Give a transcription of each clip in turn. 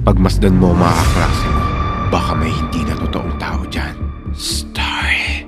Pagmasdan mo mga kaklase mo, baka may hindi na totoong tao dyan. Story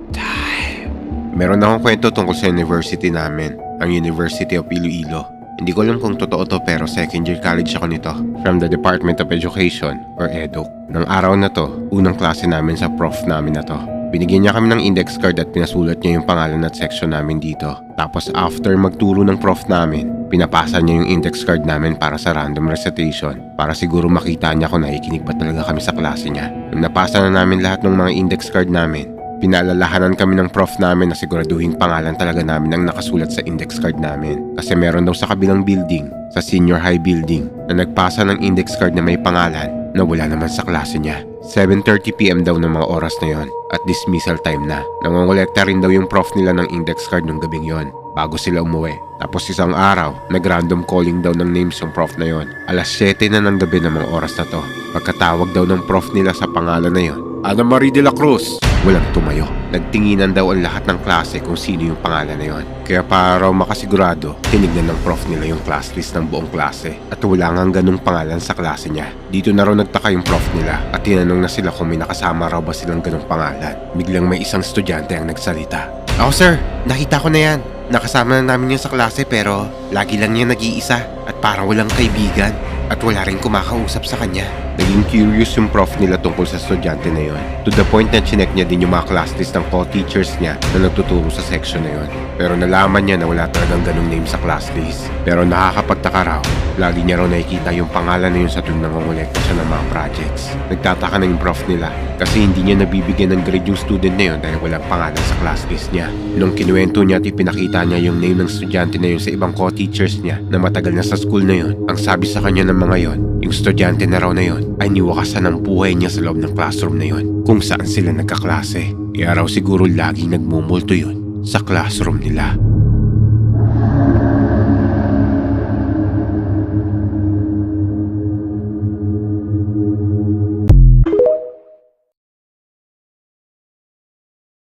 time. Meron akong kwento tungkol sa university namin, ang University of Iloilo. Hindi ko alam kung totoo to pero second year college ako nito. From the Department of Education or EDUC. Nang araw na to, unang klase namin sa prof namin na to. Binigyan niya kami ng index card at pinasulat niya yung pangalan at section namin dito. Tapos after magturo ng prof namin, pinapasa niya yung index card namin para sa random recitation. Para siguro makita niya kung nakikinig ba talaga kami sa klase niya. Nung napasa na namin lahat ng mga index card namin, pinaalalahanan kami ng prof namin na siguraduhin pangalan talaga namin ang nakasulat sa index card namin. Kasi meron daw sa kabilang building, sa senior high building, na nagpasa ng index card na may pangalan na wala naman sa klase niya. 7:30 PM daw ng mga oras na yon at dismissal time na. Nangongolekta rin daw yung prof nila ng index card nung gabing yon bago sila umuwi. Tapos isang araw, nag-random calling daw ng names yung prof na yon. Alas 7 na ng gabi ng mga oras na to. Pagkatawag daw ng prof nila sa pangalan na yon, Ana Marie de la Cruz. Walang tumayo. Nagtinginan daw ang lahat ng klase kung sino yung pangalan na yon. Kaya para raw makasigurado, tinignan ng prof nila yung class list ng buong klase at wala ngang ganung pangalan sa klase niya. Dito na raw nagtaka yung prof nila at tinanong na sila kung may nakasama raw ba silang ganung pangalan. Biglang may isang estudyante ang nagsalita. "Ako sir, nakita ko na yan. Nakasama na namin yan sa klase pero lagi lang niya nag-iisa at parang walang kaibigan at wala rin kumakausap sa kanya." Naging curious yung prof nila tungkol sa estudyante na yon. To the point na chinek niya din yung mga class list ng co-teachers niya na nagtuturo sa section na yon. Pero nalaman niya na wala talagang ganung name sa class list. Pero nakakapagtaka raw, lagi niya raw nakikita yung pangalan na yun sa tuwing nangongolekta siya ng mga projects. Nagtataka na yung prof nila kasi hindi niya nabibigyan ng grade yung student na yun dahil walang pangalan sa class list niya. Nung kinuwento niya at ipinakita niya yung name ng estudyante na yun sa ibang co-teachers niya na matagal na sa school na yun, ang sabi sa kanya ng mga yon, yung estudyante na raw na yun ay niwakasan ang buhay niya sa loob ng classroom na yun kung saan sila nagkaklase. Kaya raw siguro laging nagmumulto yun sa classroom nila.